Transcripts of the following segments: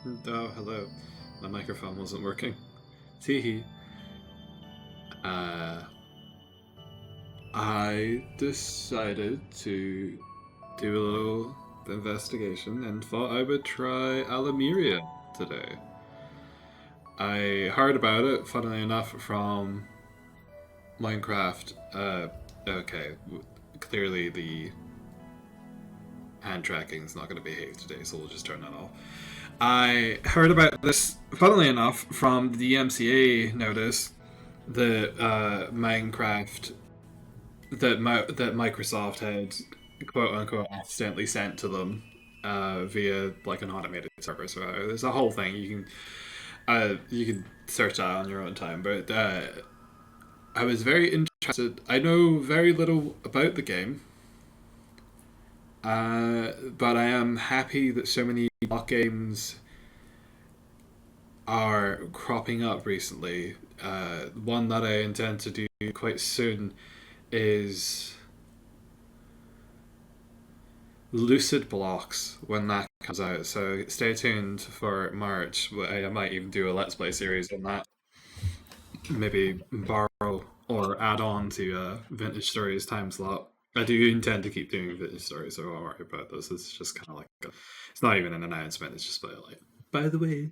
Oh, hello. My microphone wasn't working. Teehee. Uh, I decided to do a little investigation and thought I would try Allumeria today. I heard about it, funnily enough, from Minecraft. Okay, clearly the hand tracking is not going to behave today, so we'll just turn that off. I heard about this, funnily enough, from the MCA notice that Minecraft that Microsoft had quote unquote accidentally sent to them via like an automated server. So there's a whole thing you can search that on your own time. But I was very interested. I know very little about the game, but I am happy that so many block games are cropping up recently. One that I intend to do quite soon is Lucid Blocks when that comes out. So stay tuned for March. I might even do a Let's Play series on that. Maybe borrow or add on to Vintage Stories time slot. I do intend to keep doing Vintage Stories, so don't worry about this. It's just kind of like it's not even an announcement. It's just like, by the way,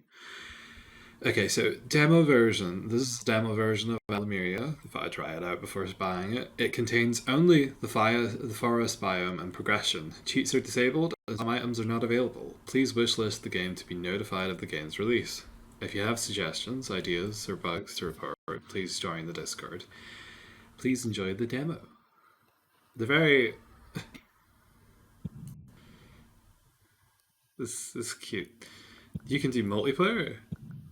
okay, so demo version. This is the demo version of Allumeria. If I try it out before buying it, it contains only the forest biome and progression. Cheats are disabled, and some items are not available. Please wishlist the game to be notified of the game's release. If you have suggestions, ideas, or bugs to report, please join the Discord. Please enjoy the demo. The very this is cute. You can do multiplayer.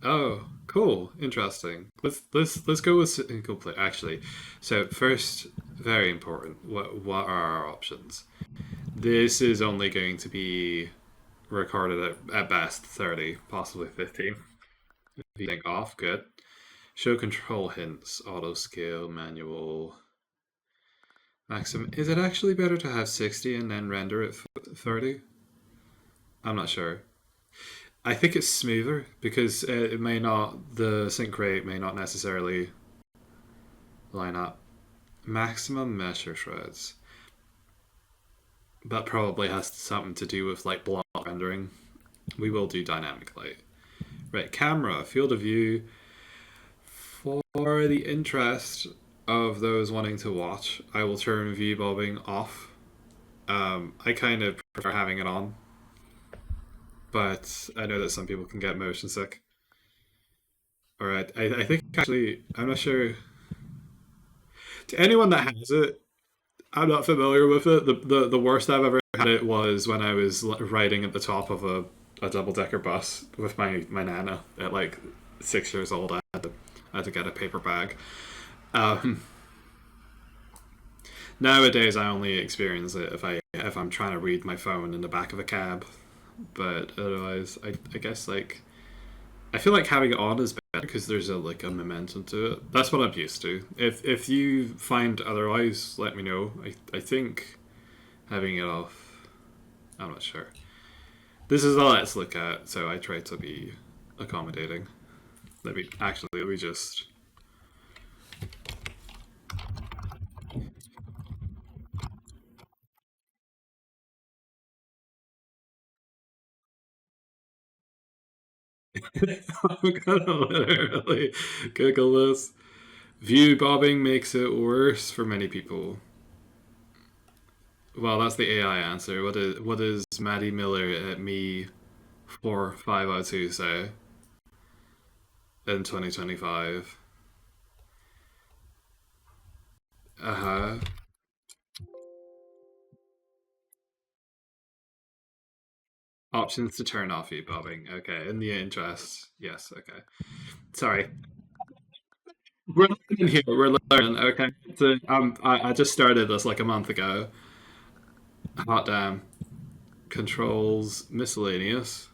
Oh, cool, interesting. Let's go with single player. Actually, so first, very important. What are our options? This is only going to be recorded at best 30, possibly 50. If you think off, good. Show control hints, auto scale, manual, maximum. Is it actually better to have 60 and then render it 30? I'm not sure. I think it's smoother because it may not the sync rate may not necessarily line up. Maximum measure shreds. That probably has something to do with like block rendering. We will do dynamic light. Right, camera, field of view. For the interest of those wanting to watch, I will turn view bobbing off. I kind of prefer having it on, but I know that some people can get motion sick. All right, I think actually I'm not sure. To anyone that has it, I'm not familiar with it. The worst I've ever had it was when I was riding at the top of a double decker bus with my nana at like 6 years old. I had to get a paper bag. Um, Nowadays, I only experience it if I'm trying to read my phone in the back of a cab. But otherwise, I guess like I feel like having it on is better because there's a like a momentum to it. That's what I'm used to. If you find otherwise, let me know. I think having it off, I'm not sure. This is all let's look at, so I try to be accommodating. Let me just. I'm gonna literally Google this. View bobbing makes it worse for many people. Well, that's the AI answer. What is Maddie Miller at me 4502 say in 2025? Uh huh. Options to turn off view bobbing. Okay, in the interest. Yes. Okay. Sorry. We're learning here. We're learning. Okay. So I just started this like a month ago. Hot damn. Controls miscellaneous.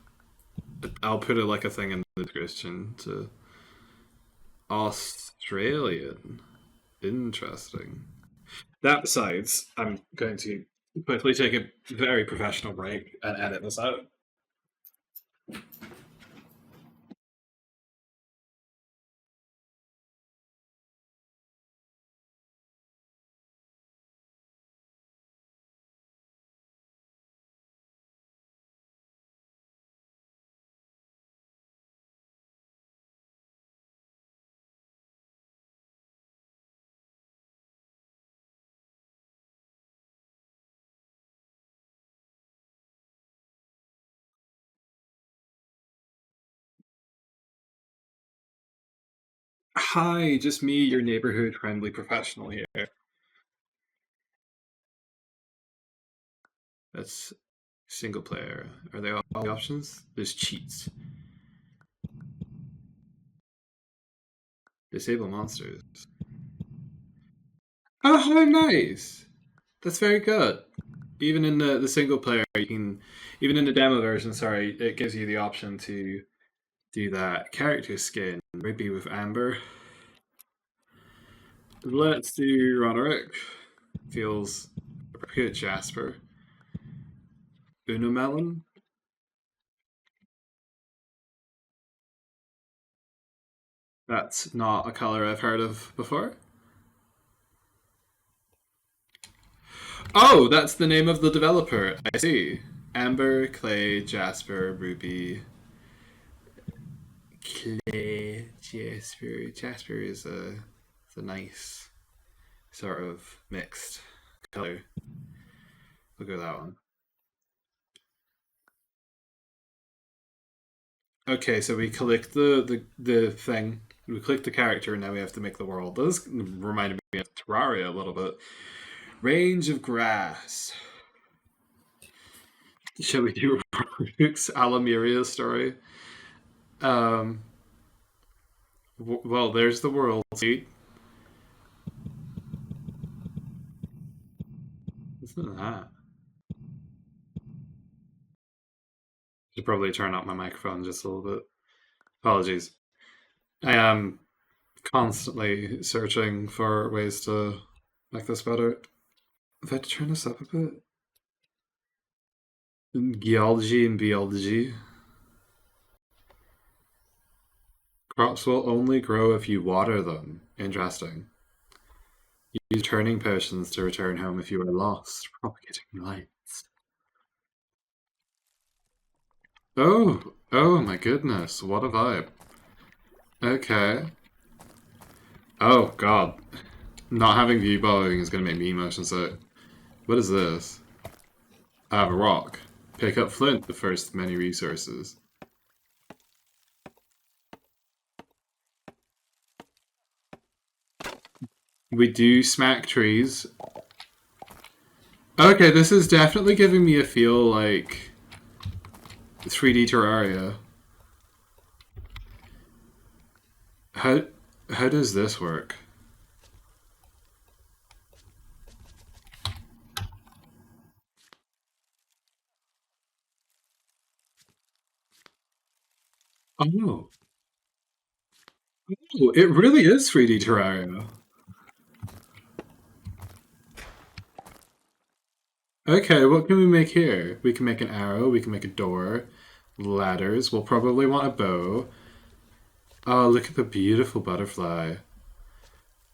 I'll put it like a thing in the description to Australian. Interesting. That besides, I'm going to quickly take a very professional break and edit this out. Hi, just me, your neighborhood friendly professional here. That's single player. Are they all the options? There's cheats. Disable monsters. Oh, how nice! That's very good. Even in the single player, you can, even in the demo version, sorry, it gives you the option to do that character skin, maybe with Amber. Let's do Roderick. Feels appropriate. Jasper. Unomelon. That's not a color I've heard of before. Oh, that's the name of the developer. I see. Amber, Clay, Jasper, Ruby. Clay, Jasper. Jasper is a nice sort of mixed color. We'll go that one. Okay, so we click the thing. We click the character, and now we have to make the world. This reminded me of Terraria a little bit. Range of grass. Shall we do Rook's Allumeria story? Um, well, there's the world. See, isn't that? Should probably turn up my microphone just a little bit. Apologies. I am constantly searching for ways to make this better. If I had to turn this up a bit, geology and biology. Crops will only grow if you water them. Interesting. Use turning potions to return home if you are lost. Propagating lights. Oh my goodness! What a vibe. Okay. Oh god. Not having view bombing is gonna make me motion sick. What is this? I have a rock. Pick up flint, the first of many resources. We do smack trees. Okay, this is definitely giving me a feel like 3D Terraria. How how does this work? Oh, oh, it really is 3D Terraria. Okay, what can we make here? We can make an arrow, we can make a door, ladders. We'll probably want a bow. Oh, look at the beautiful butterfly.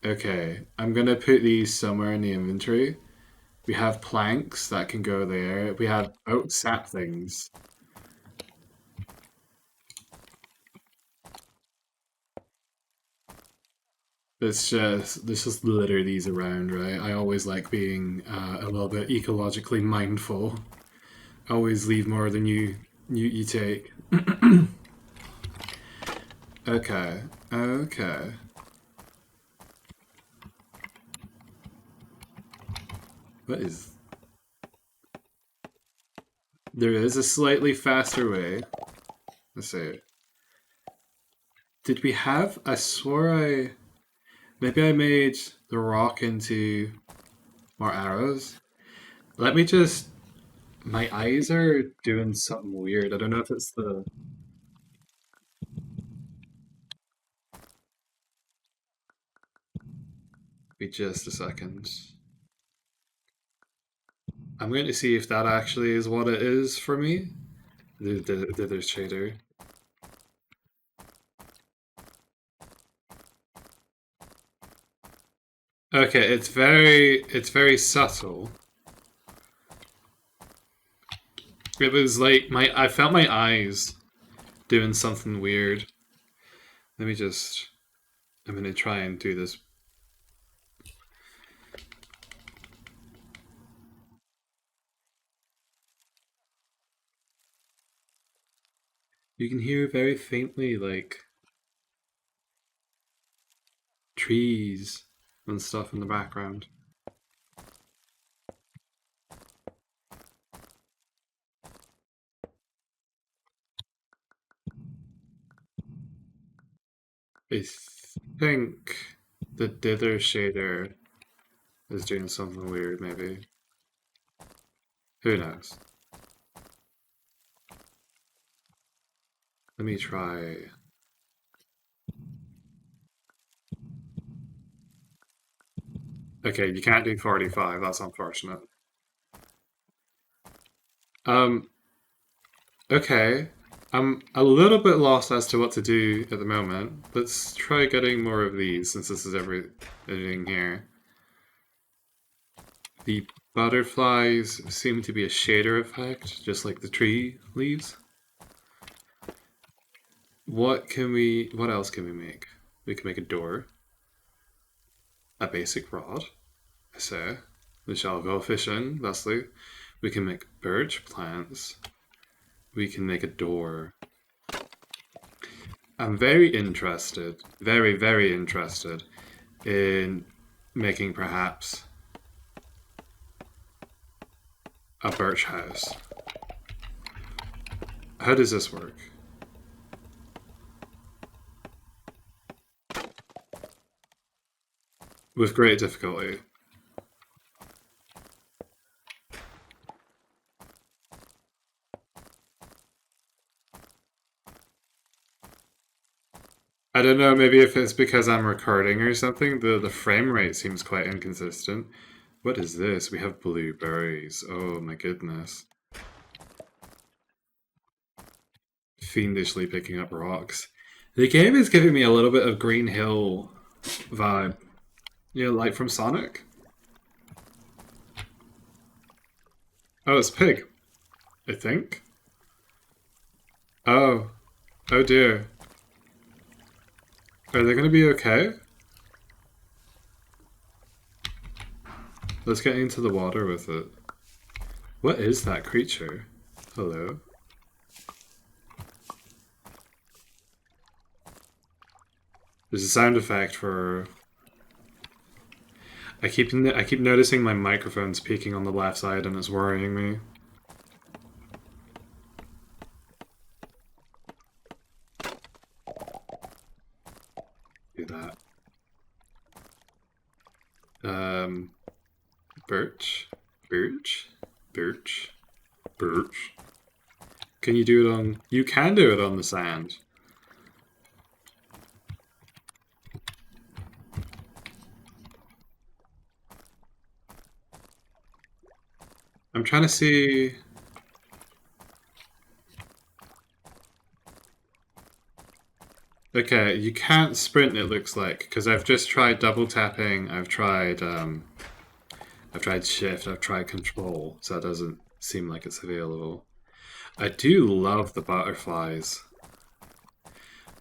Okay, I'm gonna put these somewhere in the inventory. We have planks that can go there. We have oak saplings. Let's just litter these around, right? I always like being a little bit ecologically mindful. Always leave more than you take. Okay, okay. What is? There is a slightly faster way. Let's see. Did we have? I swore I. Maybe I made the rock into more arrows. Let me just. My eyes are doing something weird. I don't know if it's the. Wait just a second. I'm going to see if that actually is what it is for me. The there's shader. Okay, it's very subtle. It was like I felt my eyes doing something weird. Let me just I'm gonna try and do this. You can hear very faintly like trees and stuff in the background. I think the dither shader is doing something weird, maybe. Who knows? Let me try. Okay, you can't do 45, that's unfortunate. Um, okay. I'm a little bit lost as to what to do at the moment. Let's try getting more of these since this is everything here. The butterflies seem to be a shader effect, just like the tree leaves. What else can we make? We can make a door. A basic rod. I say. We shall go fishing, thusly. We can make birch plants. We can make a door. I'm very interested, very, very interested in making perhaps a birch house. How does this work? With great difficulty. I don't know, maybe if it's because I'm recording or something, the frame rate seems quite inconsistent. What is this? We have blueberries. Oh my goodness. Fiendishly picking up rocks. The game is giving me a little bit of Green Hill vibe. You know, like from Sonic? Oh, it's Pig. I think. Oh. Oh dear. Are they gonna be okay? Let's get into the water with it. What is that creature? Hello? There's a sound effect for... I keep noticing my microphone's peaking on the left side and it's worrying me. Do that. Birch? Birch? Birch? Birch? Can you do it on... You can do it on the sand. I'm trying to see... Okay, you can't sprint it looks like, because I've just tried double tapping, I've tried shift, I've tried control, so it doesn't seem like it's available. I do love the butterflies.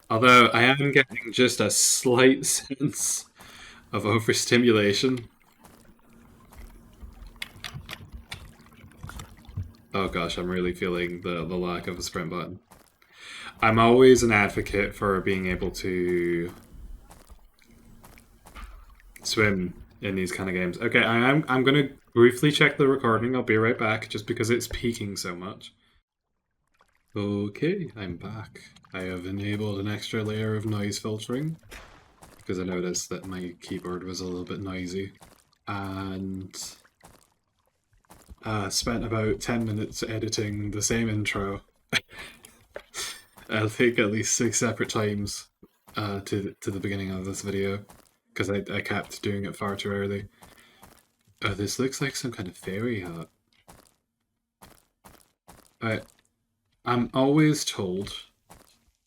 Although I am getting just a slight sense of overstimulation. Oh gosh, I'm really feeling the lack of a sprint button. I'm always an advocate for being able to swim in these kind of games. Okay, I'm gonna briefly check the recording. I'll be right back, just because it's peaking so much. Okay, I'm back. I have enabled an extra layer of noise filtering because I noticed that my keyboard was a little bit noisy, and spent about 10 minutes editing the same intro. I think at least 6 separate times to the beginning of this video because I kept doing it far too early. Oh, this looks like some kind of fairy hut. I'm always told,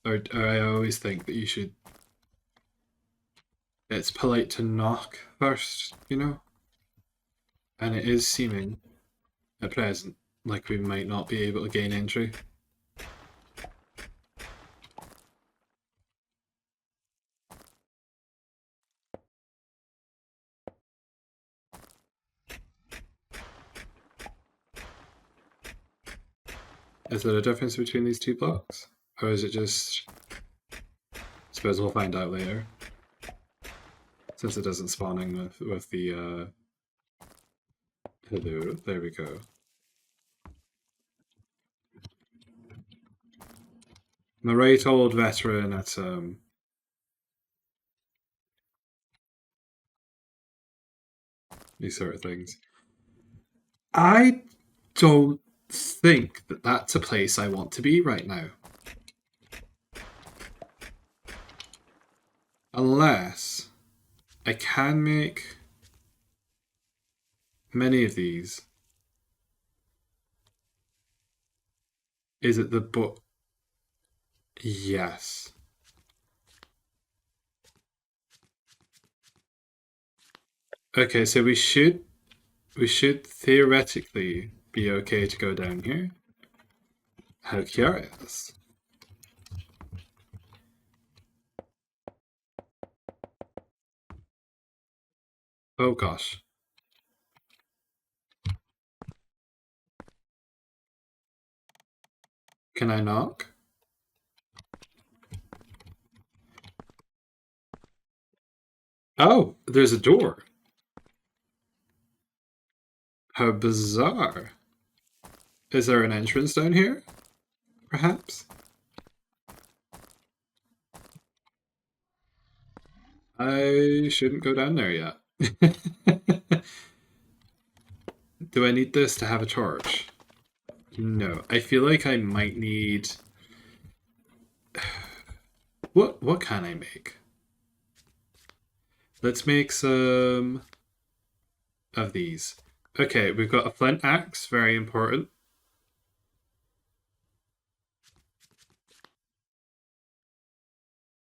or I always think that you should. It's polite to knock first, you know? And it is seeming, at present, like we might not be able to gain entry. Is there a difference between these two blocks? Or is it just... I suppose we'll find out later. Since it isn't spawning with the hello, there we go. I'm a right old veteran at these sort of things. I don't think that that's a place I want to be right now. Unless I can make many of these. Is it the book? Yes. Okay, so we should theoretically be okay to go down here. How curious. Oh gosh. Can I knock? Oh, there's a door. How bizarre. Is there an entrance down here? Perhaps? I shouldn't go down there yet. Do I need this to have a torch? No. I feel like I might need... What can I make? Let's make some of these. Okay, we've got a flint axe, very important.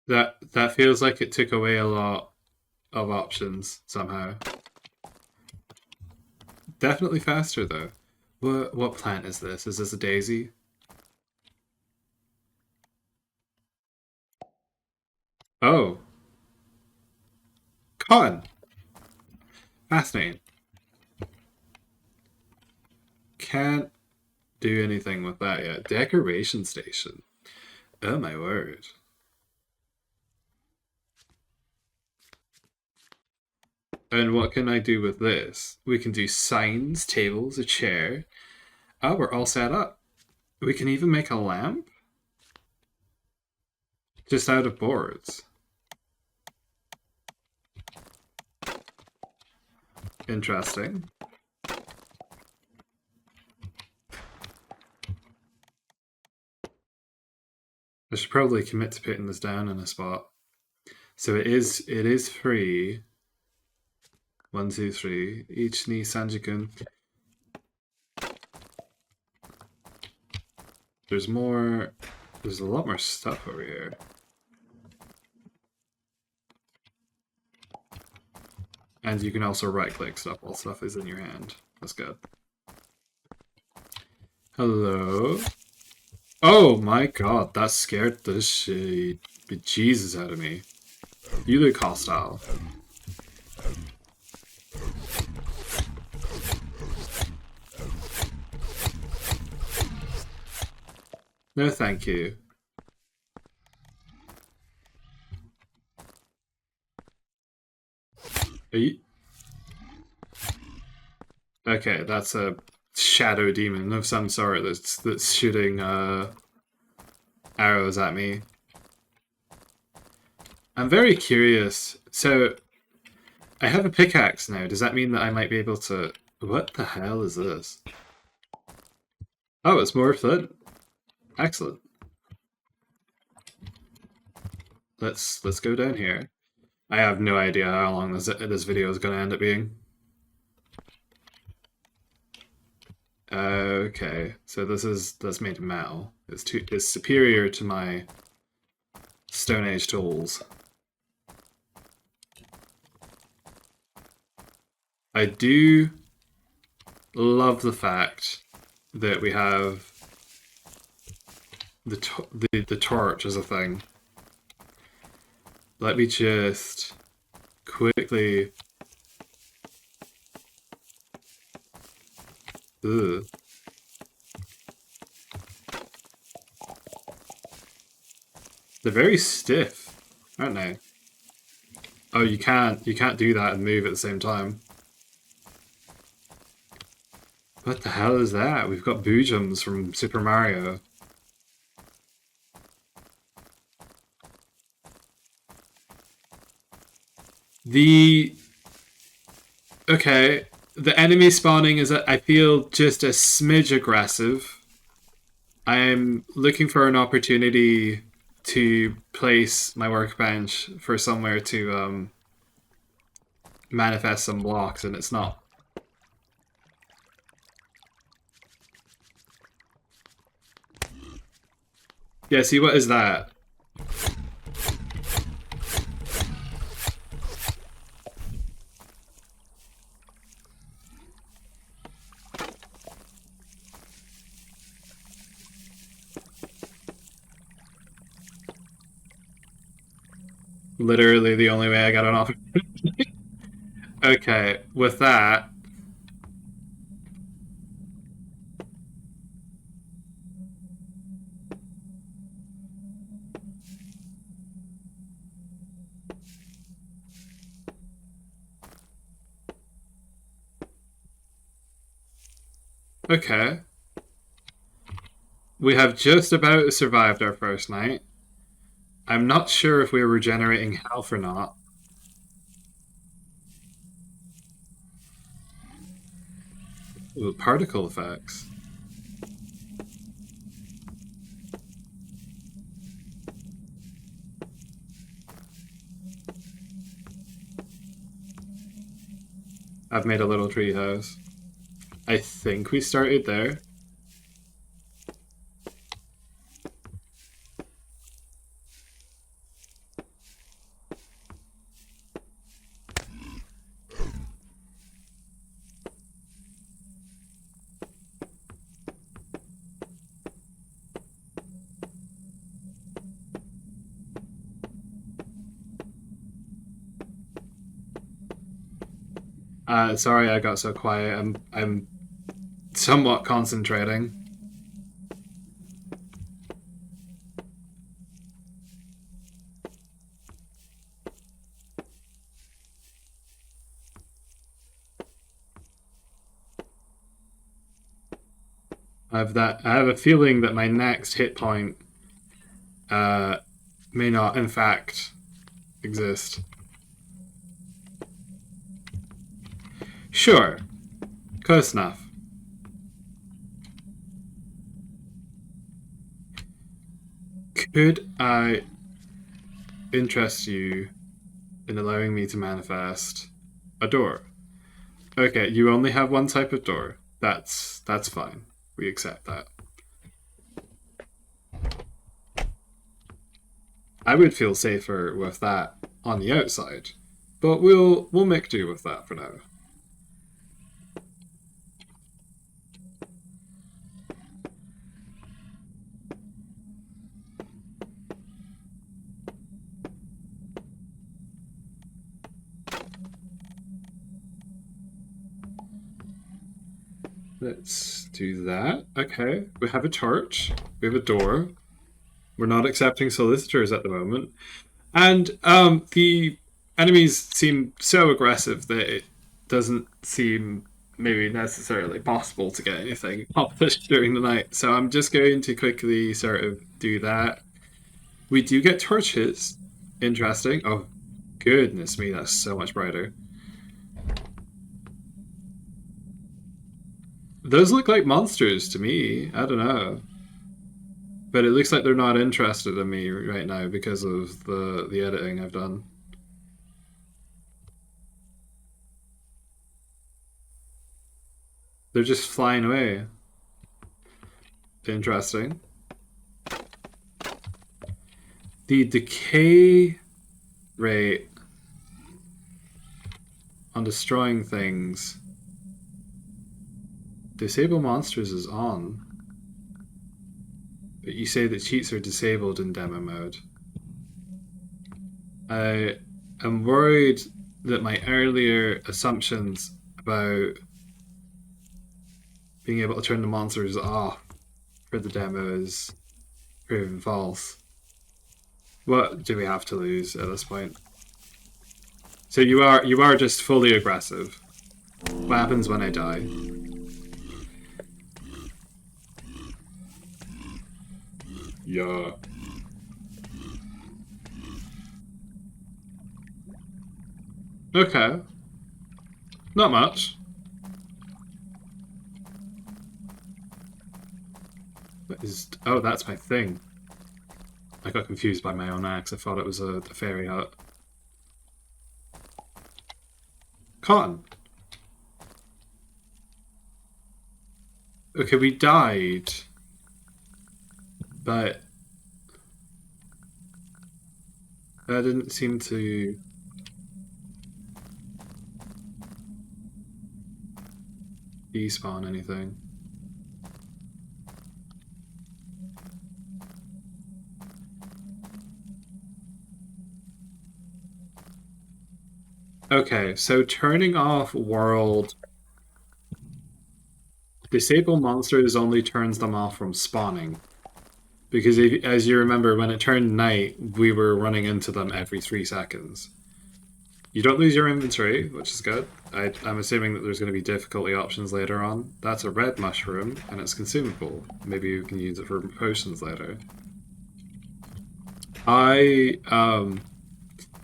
That feels like it took away a lot of options somehow. Definitely faster though. What plant is this? Is this a daisy? Oh, cotton. Fascinating. Can't do anything with that yet. Decoration station. Oh my word. And what can I do with this? We can do signs, tables, a chair. Oh, we're all set up. We can even make a lamp? Just out of boards. Interesting. I should probably commit to putting this down in a spot. So it is free. 1, 2, 3. Each ni Sanjikun. There's more. There's a lot more stuff over here. And you can also right click stuff while stuff is in your hand. That's good. Hello. Oh my god, that scared the shit bejesus out of me. You look hostile. No, thank you. Are you? Okay, that's a shadow demon of some sort that's shooting arrows at me. I'm very curious. So, I have a pickaxe now. Does that mean that I might be able to... What the hell is this? Oh, it's more flint. Excellent. Let's go down here. I have no idea how long this video is going to end up being. Okay, so that's made of metal. It's superior to my Stone Age tools. I do love the fact that we have the torch as a thing. Let me just quickly. Ugh. They're very stiff, aren't they? Oh, you can't. You can't do that and move at the same time. What the hell is that? We've got Boojums from Super Mario. The okay. The enemy spawning is, I feel, just a smidge aggressive. I'm looking for an opportunity to place my workbench for somewhere to manifest some blocks, and it's not. Yeah, see, what is that? Literally the only way I got an off. Okay, with that, okay, we have just about survived our first night. I'm not sure if we're regenerating health or not. Ooh, particle effects. I've made a little tree house. I think we started there. Sorry I got so quiet. I'm somewhat concentrating. I have a feeling that my next hit point uh, may not, in fact, exist. Sure, close enough. Could I interest you in allowing me to manifest a door? Okay, you only have one type of door. That's fine. We accept that. I would feel safer with that on the outside, but we'll make do with that for now. Let's do that. Okay, we have a torch. We have a door. We're not accepting solicitors at the moment. And the enemies seem so aggressive that it doesn't seem maybe necessarily possible to get anything accomplished during the night. So I'm just going to quickly sort of do that. We do get torches. Interesting. Oh, goodness me, that's so much brighter. Those look like monsters to me. I don't know. But it looks like they're not interested in me right now because of the editing I've done. They're just flying away. Interesting. The decay rate on destroying things. Disable monsters is on. But you say that cheats are disabled in demo mode. I am worried that my earlier assumptions about being able to turn the monsters off for the demo is proven false. What do we have to lose at this point? So you are just fully aggressive. What happens when I die? Yeah. Okay. Not much. That is. Oh, that's my thing. I got confused by my own axe. I thought it was a fairy hut. Cotton. Okay, we died, but that didn't seem to despawn anything. Okay, so turning off world disable monsters only turns them off from spawning. Because if, as you remember, when it turned night, we were running into them every 3 seconds. You don't lose your inventory, which is good. I'm assuming that there's going to be difficulty options later on. That's a red mushroom, and it's consumable. Maybe you can use it for potions later. I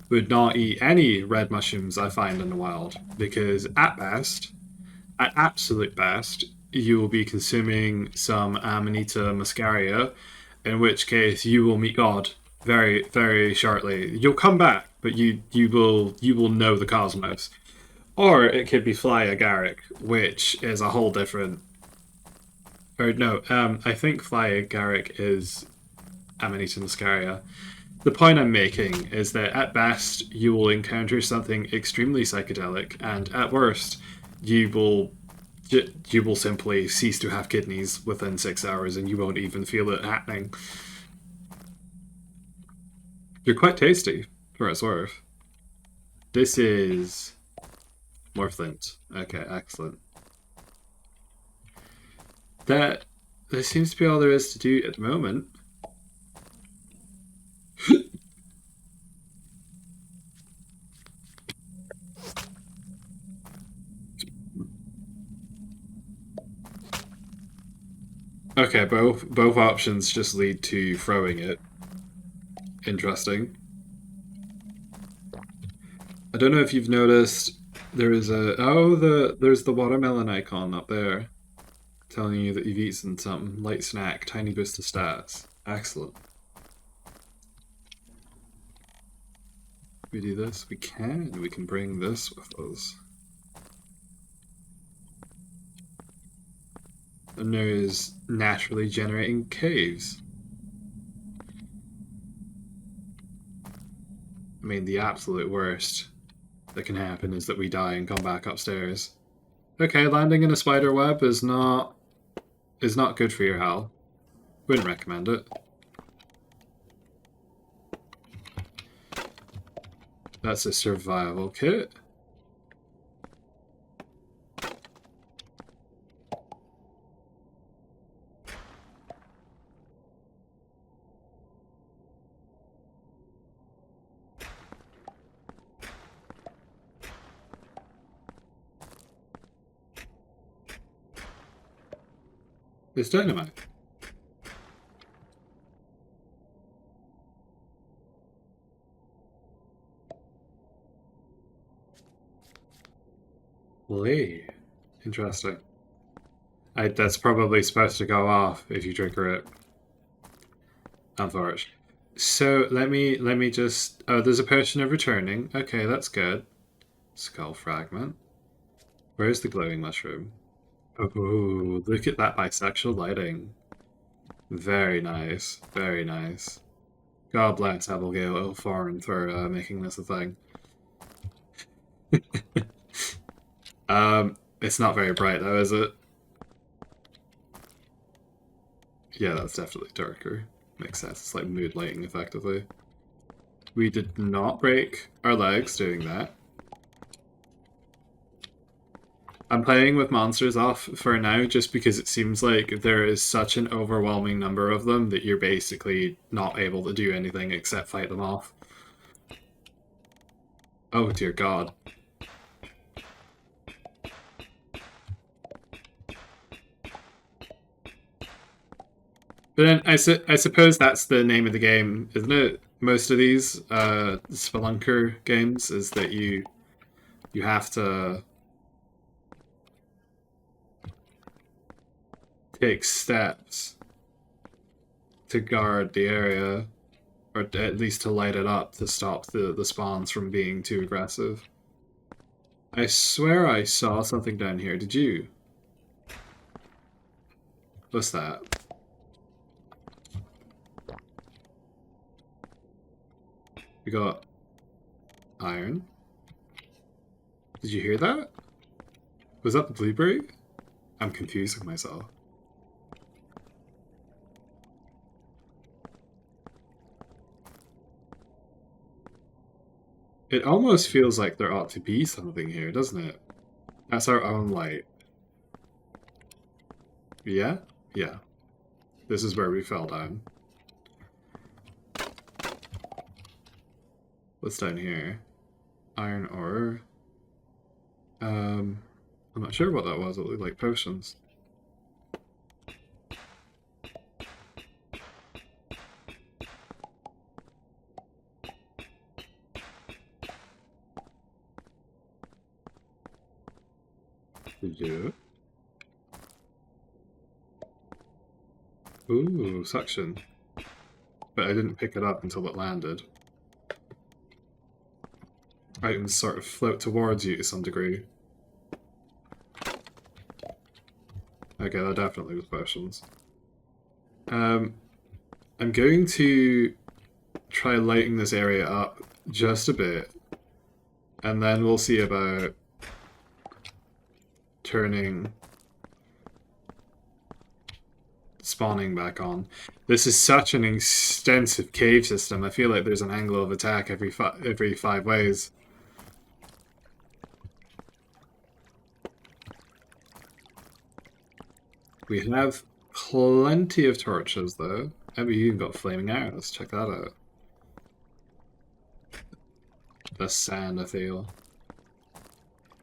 would not eat any red mushrooms I find in the wild, because at absolute best, you will be consuming some Amanita muscaria, in which case you will meet God very, very shortly. You'll come back, but you will know the cosmos. Or it could be fly agaric, which is a whole different. Or no, I think fly agaric is Amanita muscaria. The point I'm making is that at best you will encounter something extremely psychedelic, and at worst you will simply cease to have kidneys within 6 hours, and you won't even feel it happening. You're quite tasty, for its worth. This is more flint. Okay, excellent. That seems to be all there is to do at the moment. Okay, both options just lead to throwing it. Interesting. I don't know if you've noticed there is there's the watermelon icon up there telling you that you've eaten something. Light snack, tiny boost of stats. Excellent. We do this? We can. We can bring this with us. And there's naturally generating caves. I mean, the absolute worst that can happen is that we die and come back upstairs. Okay, landing in a spider web is not good for your health. Wouldn't recommend it. That's a survival kit. It's dynamite. Lee. Interesting. That's probably supposed to go off if you trigger it. Unfortunately. So let me just. Oh, there's a potion of returning. Okay, that's good. Skull fragment. Where's the glowing mushroom? Oh, look at that bisexual lighting. Very nice. Very nice. God bless Abigail Foreign for making this a thing. It's not very bright though, is it? Yeah, that's definitely darker. Makes sense. It's like mood lighting, effectively. We did not break our legs doing that. I'm playing with monsters off for now just because it seems like there is such an overwhelming number of them that you're basically not able to do anything except fight them off. Oh dear God. But then I suppose that's the name of the game, isn't it? Most of these Spelunker games is that you have to take steps to guard the area, or at least to light it up to stop the spawns from being too aggressive. I swear I saw something down here. Did you? What's that? We got iron. Did you hear that? Was that the blueberry? I'm confusing myself. It almost feels like there ought to be something here, doesn't it? That's our own light. Yeah? Yeah. This is where we fell down. What's down here? Iron ore. I'm not sure what that was. It looked like potions. Yeah. Ooh, suction. But I didn't pick it up until it landed. Items sort of float towards you to some degree. Okay, that definitely was potions. I'm going to try lighting this area up just a bit, and then we'll see about turning spawning back on. This is such an extensive cave system. I feel like there's an angle of attack every 5 ways. We have plenty of torches, though. And we even got flaming arrows. Check that out. The sand, I feel.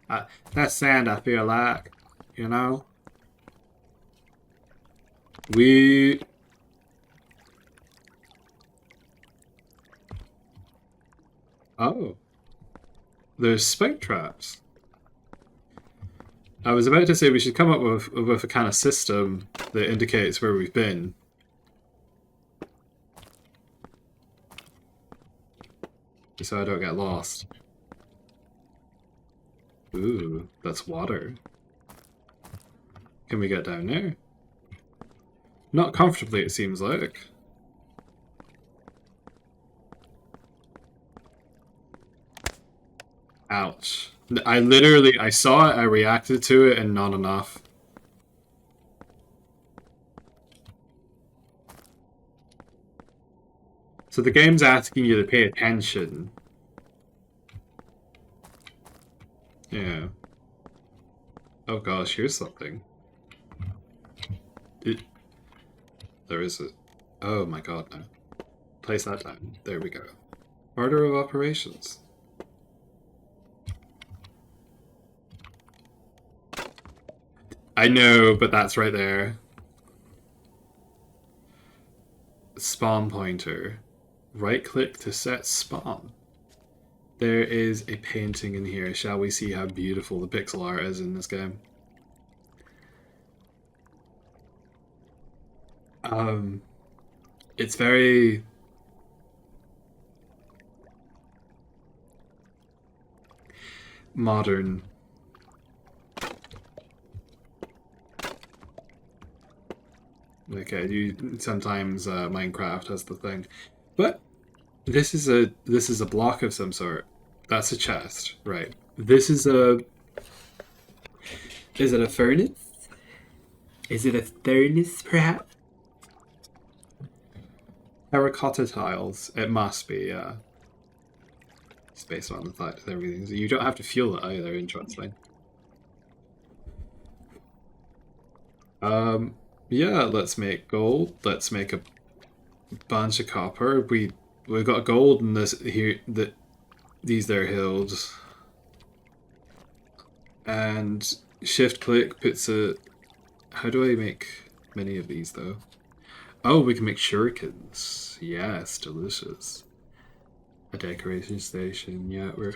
That sand, I feel like, you know? We... Oh. There's spike traps. I was about to say we should come up with a kind of system that indicates where we've been. So I don't get lost. Ooh, that's water. Can we get down there? Not comfortably, it seems like. Ouch. I saw it, I reacted to it, and not enough. So the game's asking you to pay attention. Yeah. Oh gosh, here's something. There is a... Oh my god, no. Place that down. There we go. Order of operations. I know, but that's right there. Spawn pointer. Right click to set spawn. There is a painting in here. Shall we see how beautiful the pixel art is in this game? It's very... modern. Okay, sometimes Minecraft has the thing. But this is a block of some sort. That's a chest, right? This is a... Is it a furnace? Is it a furnace, perhaps? Terracotta tiles. It must be, yeah. It's based on the fact that everything. You don't have to fuel it either, interesting. Yeah, let's make gold. Let's make a bunch of copper. We've got gold in this here. these there hills. And shift click puts a... How do I make many of these though? Oh, we can make shurikens. Yes, delicious. A decoration station. Yeah, we're...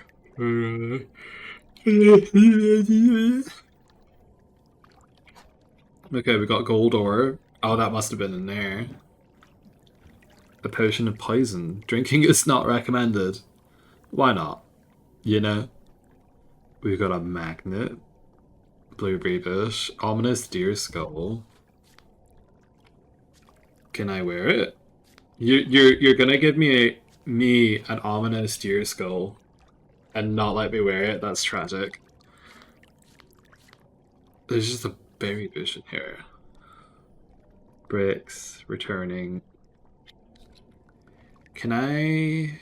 Okay, we got gold ore. Oh, that must have been in there. A potion of poison. Drinking is not recommended. Why not? You know? We've got a magnet. Blueberry bush. Ominous deer skull. Can I wear it? You're gonna give me an ominous deer skull and not let me wear it? That's tragic. There's just a berry bush in here. Bricks. Returning. Can I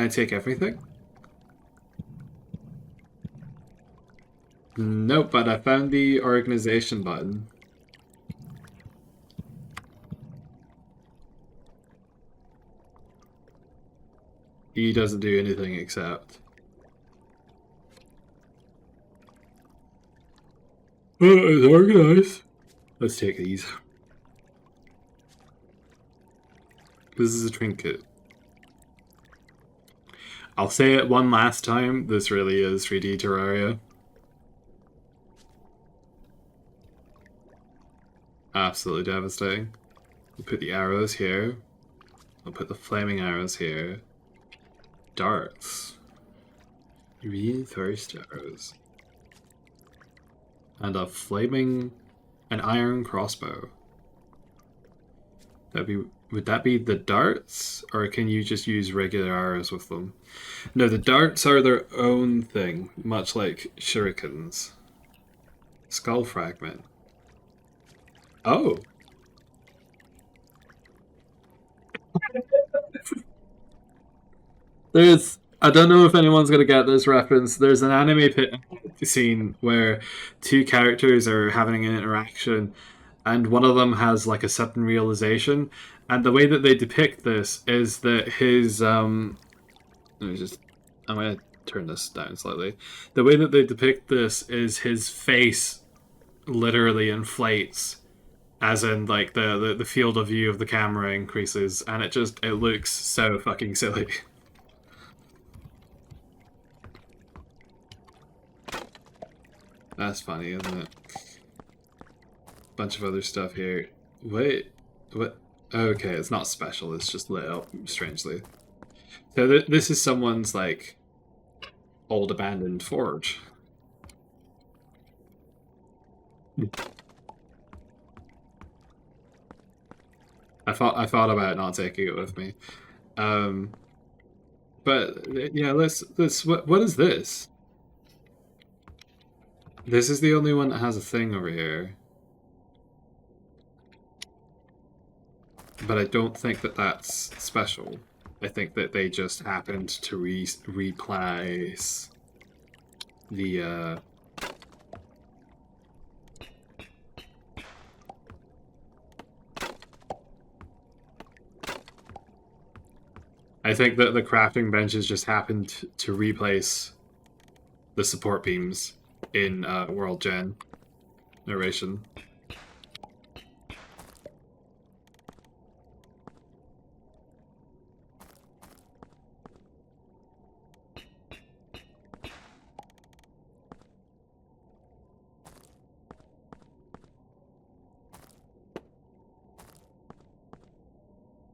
take everything? Nope, but I found the organization button. E doesn't do anything except... Oh, it's organized. Let's take these. This is a trinket. I'll say it one last time, this really is 3D Terraria. Absolutely devastating. We'll put the arrows here. I'll put the flaming arrows here. Darts. Reinforced arrows. And a flaming... an iron crossbow. Would that be the darts? Or can you just use regular arrows with them? No, the darts are their own thing, much like shurikens. Skull fragment. Oh! I don't know if anyone's gonna get this reference. There's an anime scene where two characters are having an interaction, and one of them has like a sudden realization, and the way that they depict this is that his let me just... I'm gonna turn this down slightly. The way that they depict this is his face literally inflates, as in like the field of view of the camera increases, and it looks so fucking silly. That's funny, isn't it? Bunch of other stuff here. Wait, what? Okay, it's not special. It's just lit up strangely. So this is someone's like old abandoned forge. I thought about not taking it with me. But yeah, let's what is this? This is the only one that has a thing over here. But I don't think that that's special. I think that they just happened to replace the I think that the crafting benches just happened to replace the support beams in World Gen narration.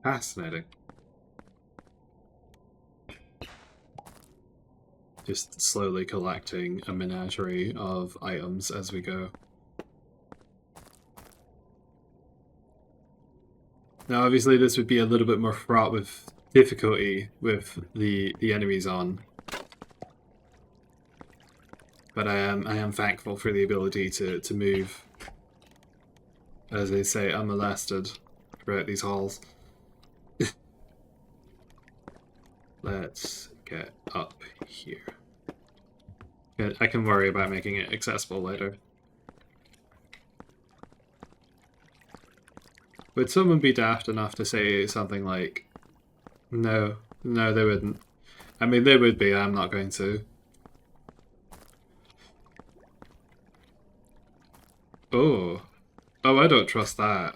Fascinating. Just slowly collecting a menagerie of items as we go. Now, obviously, this would be a little bit more fraught with difficulty with the enemies on, but I am thankful for the ability to move, as they say, unmolested throughout these halls. Let's get up here. Good. I can worry about making it accessible later. Would someone be daft enough to say something like, no, No, they wouldn't. I mean, they would be. I'm not going to. Oh. Oh, I don't trust that.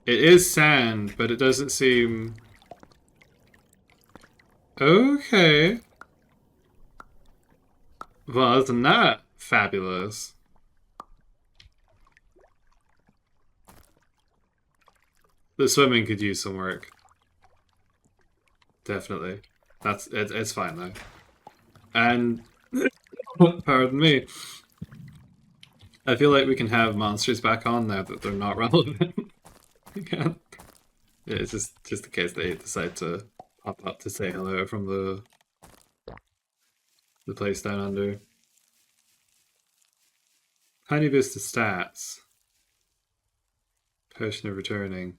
It is sand, but it doesn't seem... Okay. Well, isn't that fabulous? The swimming could use some work. Definitely. It's fine though. And pardon me. I feel like we can have monsters back on now that they're not relevant. We can. Yeah, it's just in case they decide to pop up to say hello from the place down under. Tiny boost to stats. Potion of returning.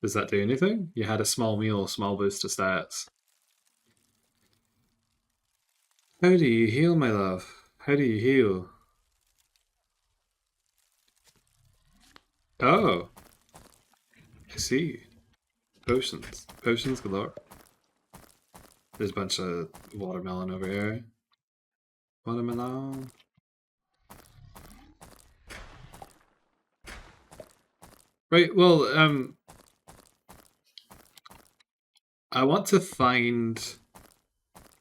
Does that do anything? You had a small meal, small boost to stats. How do you heal, my love? How do you heal? Oh, I see. Potions. Potions galore. There's a bunch of watermelon over here. Watermelon. Right, well, I want to find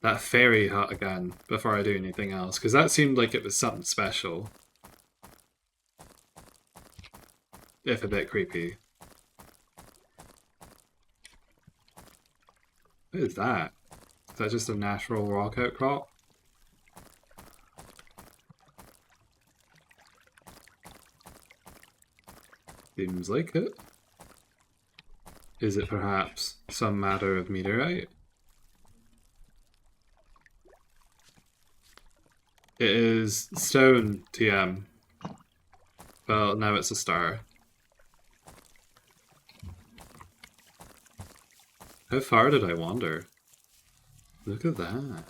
that fairy hut again before I do anything else, because that seemed like it was something special. If a bit creepy. What is that? Is that just a natural rock outcrop? Seems like it. Is it perhaps some matter of meteorite? It is stone TM. Well, now it's a star. How far did I wander? Look at that.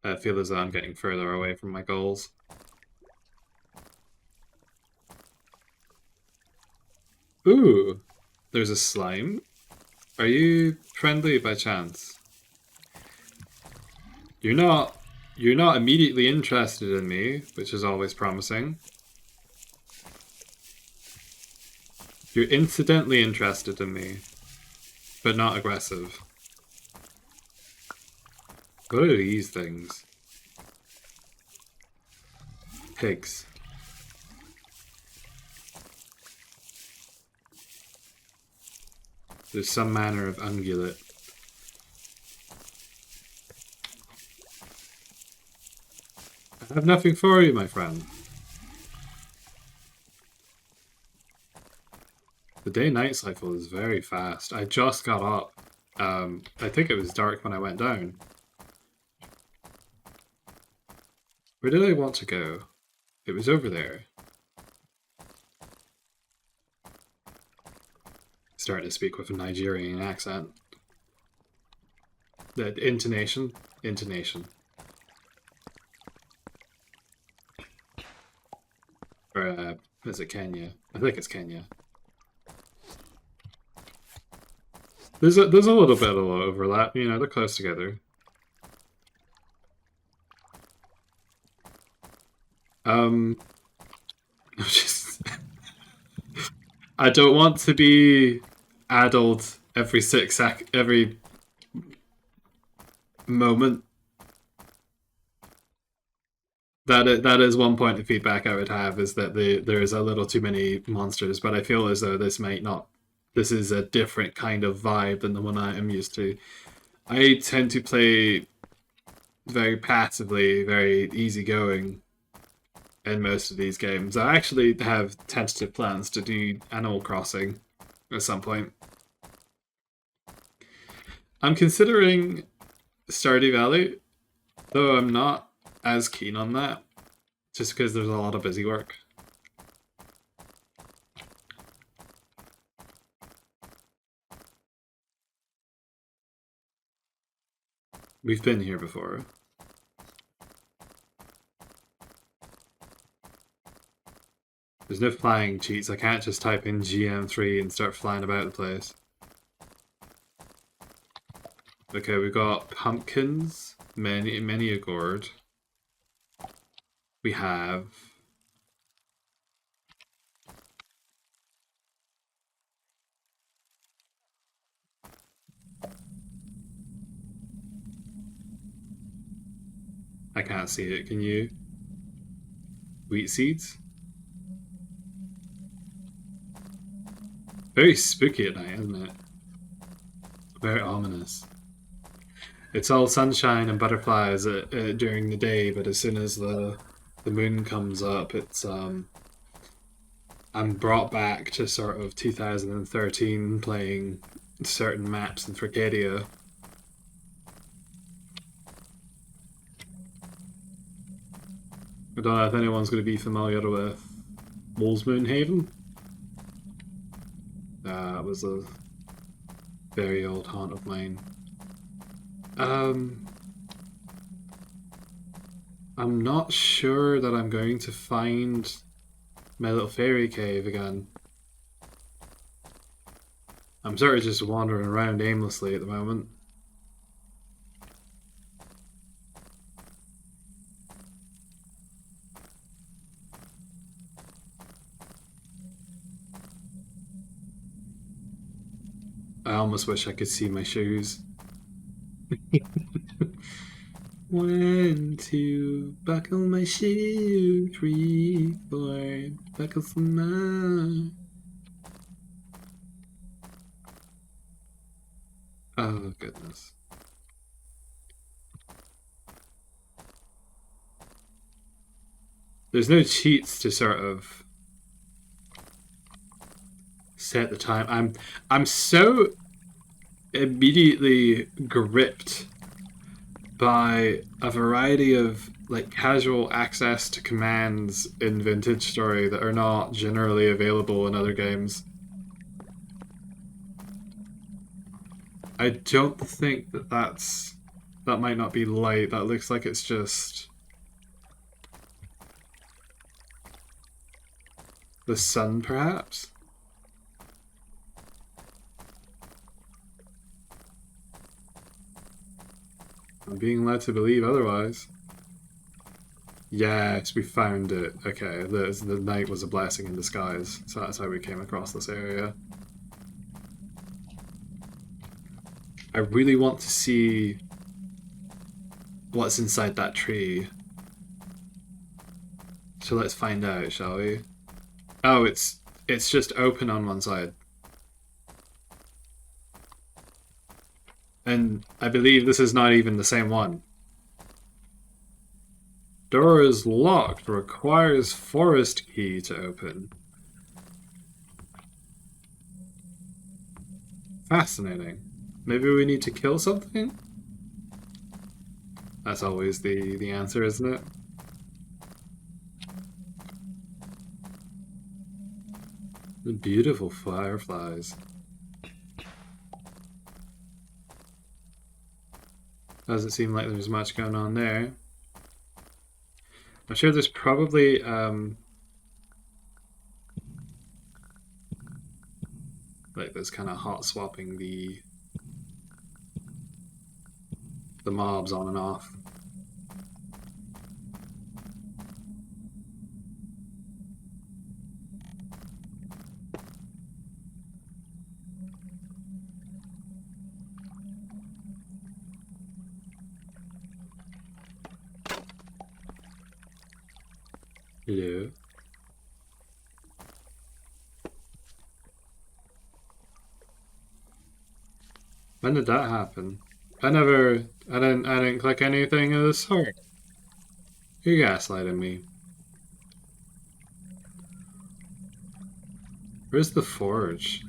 I feel as though I'm getting further away from my goals. Ooh, there's a slime. Are you friendly by chance? You're not. You're not immediately interested in me, which is always promising. You're incidentally interested in me, but not aggressive. What are these things? Pigs. There's some manner of ungulate. I have nothing for you, my friend. The day-night cycle is very fast. I just got up. I think it was dark when I went down. Where did I want to go? It was over there. Starting to speak with a Nigerian accent. The intonation? Intonation. Or, is it Kenya? I think it's Kenya. There's a little bit of overlap, you know, they're close together. Just I don't want to be addled every moment. That is one point of feedback I would have, is that there is a little too many monsters, but I feel as though this might not. This is a different kind of vibe than the one I am used to. I tend to play very passively, very easygoing in most of these games. I actually have tentative plans to do Animal Crossing at some point. I'm considering Stardew Valley, though I'm not as keen on that, just because there's a lot of busy work. We've been here before. There's no flying cheats. I can't just type in GM3 and start flying about the place. Okay, we've got pumpkins, many a gourd. We have... I can't see it, can you? Wheat seeds? Very spooky at night, isn't it? Very ominous. It's all sunshine and butterflies during the day, but as soon as the moon comes up, it's I'm brought back to sort of 2013 playing certain maps in Tricadia. I don't know if anyone's going to be familiar with Wolfsmoon Haven. It was a very old haunt of mine. I'm not sure that I'm going to find my little fairy cave again. I'm sort of just wandering around aimlessly at the moment. I almost wish I could see my shoes. 1, 2, buckle my shoe. 3, 4, buckle some more. Oh, goodness. There's no cheats to sort of set the time. I'm so immediately gripped by a variety of like casual access to commands in Vintage Story that are not generally available in other games. I don't think that might not be light. That looks like it's just the sun, perhaps? I'm being led to believe otherwise. Yes, we found it. Okay, the night was a blessing in disguise, so that's how we came across this area. I really want to see what's inside that tree. So let's find out, shall we? Oh, it's just open on one side. And I believe this is not even the same one. Door is locked. Requires forest key to open. Fascinating. Maybe we need to kill something? That's always the answer, isn't it? The beautiful fireflies. Doesn't seem like there's much going on there. I'm sure there's probably like this kind of hot swapping the mobs on and off. Hello. When did that happen? I didn't click anything of the sort. You're gaslighting me. Where's the forge?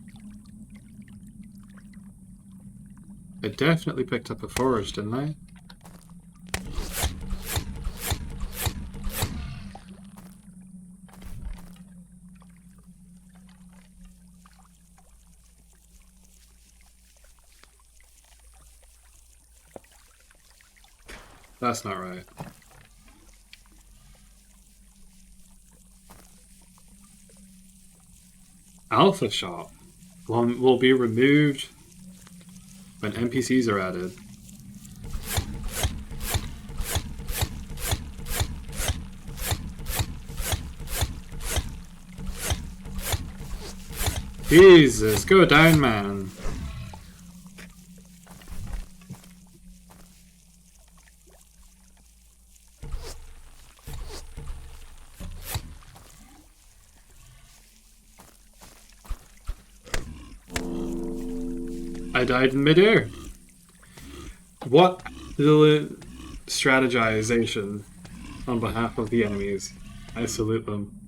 I definitely picked up a forge, didn't I? That's not right. Alpha shop will be removed when NPCs are added. Jesus, go down, man. I died in midair. What the strategization on behalf of the enemies. I salute them.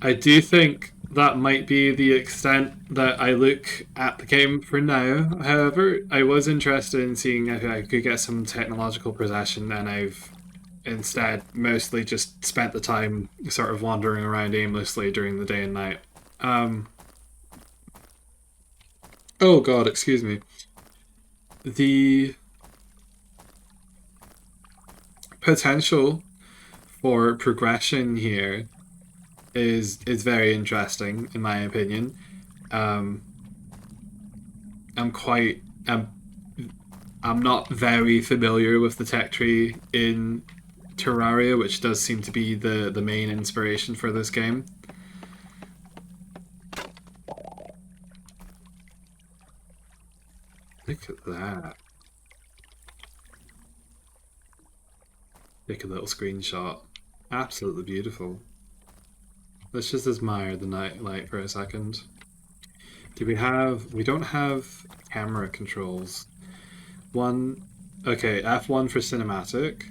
I do think that might be the extent that I look at the game for now. However, I was interested in seeing if I could get some technological possession, and I've instead mostly just spent the time sort of wandering around aimlessly during the day and night. Um, oh god, excuse me. The potential for progression here is very interesting in my opinion. Um, I'm quite I'm not very familiar with the tech tree in Terraria, which does seem to be the main inspiration for this game. Look at that. Take a little screenshot. Absolutely beautiful. Let's just admire the night light for a second. Do we have... We don't have camera controls. One... Okay, F1 for cinematic.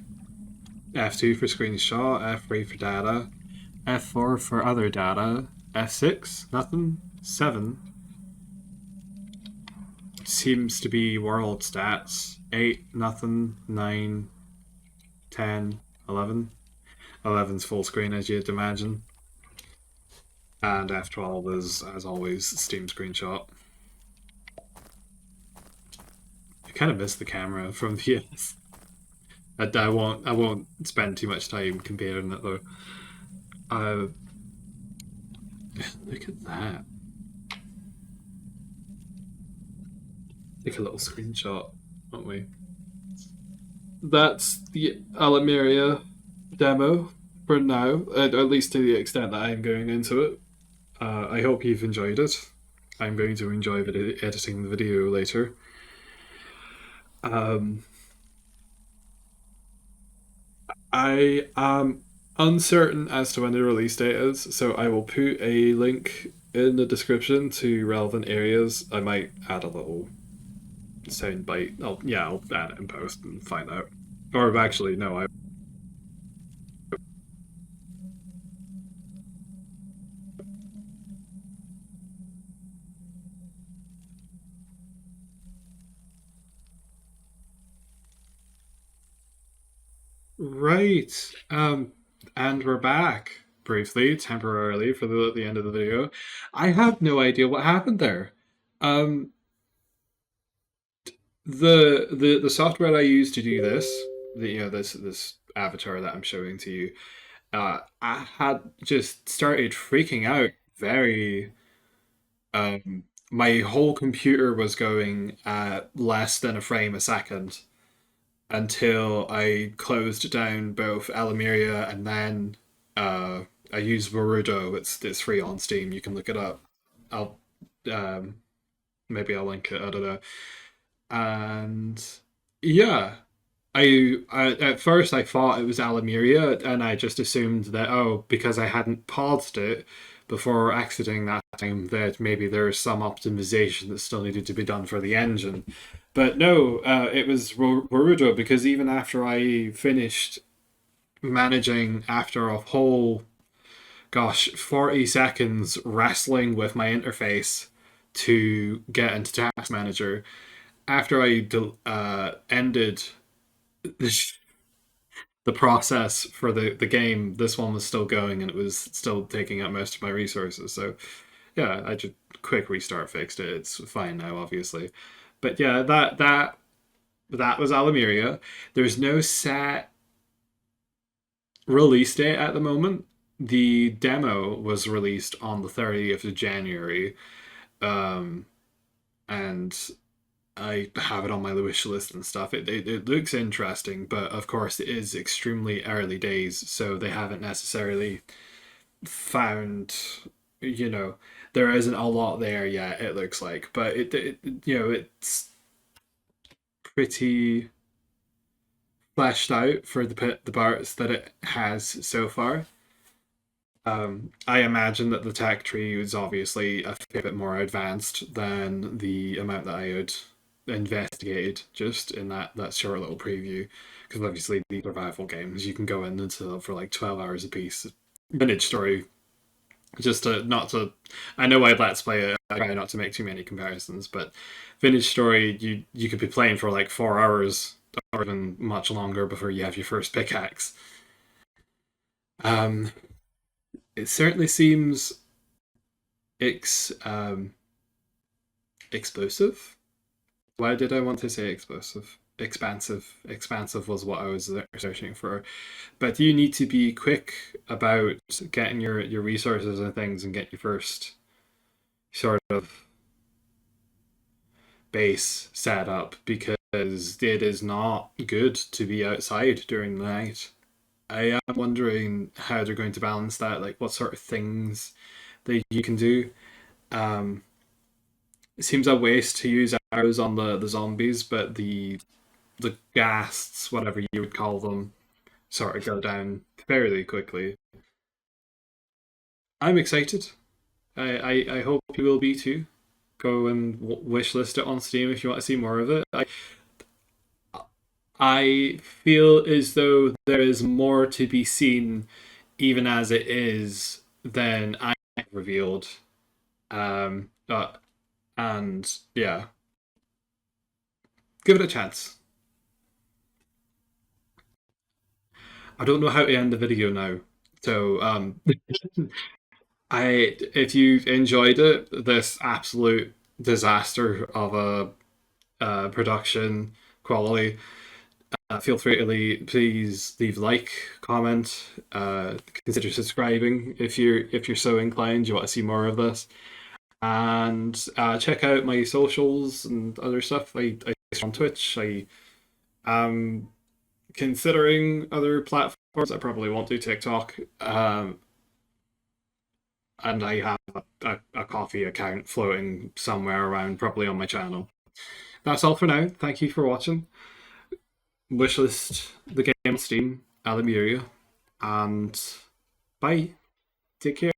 F2 for screenshot. F3 for data. F4 for other data. F6, nothing. 7 seems to be world stats. 8, nothing. 9, 10, 11. 11's full screen, as you'd imagine. And F12 is, as always, Steam screenshot. I kind of miss the camera from VS. I won't spend too much time comparing it though. Uh, Look at that. Take a little screenshot, won't we? That's the Allumeria demo for now, at least to the extent that I'm going into it. I hope you've enjoyed it. I'm going to enjoy editing the video later. Um, I am uncertain as to when the release date is, so I will put a link in the description to relevant areas. I might add a little sound bite. I'll add it in post and find out. Or actually, no, I. Right. And we're back briefly, temporarily for the end of the video. I have no idea what happened there. Um, the software I use to do this, this avatar that I'm showing to you, I had just started freaking out very. My whole computer was going at less than a frame a second until I closed down both Allumeria and then I used Verudo. It's free on Steam. You can look it up. I'll um, maybe I'll link it. I don't know. And yeah, I at first I thought it was Allumeria, and I just assumed that because I hadn't paused it before exiting that time, that maybe there's some optimization that still needed to be done for the engine. But no, it was Boruto because even after I finished managing after a whole 40 seconds wrestling with my interface to get into Task Manager, after I ended the process for the game, this one was still going and it was still taking up most of my resources. So yeah, I just quick restart fixed it. It's fine now, obviously. But yeah, that was Allumeria. There's no set release date at the moment. the demo was released on the 30th of January, um, and I have it on my wish list and stuff. It looks interesting, but of course it is extremely early days, so they haven't necessarily found, you know, there isn't a lot there yet. It looks like, but it's pretty fleshed out for the parts that it has so far. I imagine that the tech tree is obviously a fair bit more advanced than the amount that I had investigated just in that short little preview. Because obviously, these survival games, you can go in into for like 12 hours a piece. Vintage Story, just to not to. I know I let's play it. I try not to make too many comparisons, but Vintage Story, you could be playing for like 4 hours or even much longer before you have your first pickaxe. Um, it certainly seems explosive. Why did I want to say explosive? Expansive. Expansive was what I was searching for. But you need to be quick about getting your resources and things and get your first sort of base set up because it is not good to be outside during the night. I am wondering how they're going to balance that, like what sort of things that you can do. Um, it seems a waste to use arrows on the zombies, but the ghasts, whatever you would call them, sort of go down fairly quickly. I'm excited. I hope you will be too. Go and wishlist it on Steam if you want to see more of it. I feel as though there is more to be seen, even as it is, than I revealed. Um, uh, and yeah, give it a chance. I don't know how to end the video now, so I if you enjoyed it, this absolute disaster of a production quality, feel free to please leave like, comment, consider subscribing if you're so inclined. You want to see more of this, and check out my socials and other stuff. I on Twitch. I am considering other platforms. I probably won't do TikTok. And I have a coffee account floating somewhere around, probably on my channel. That's all for now. Thank you for watching. Wishlist the game on Steam, Allumeria, and bye. Take care.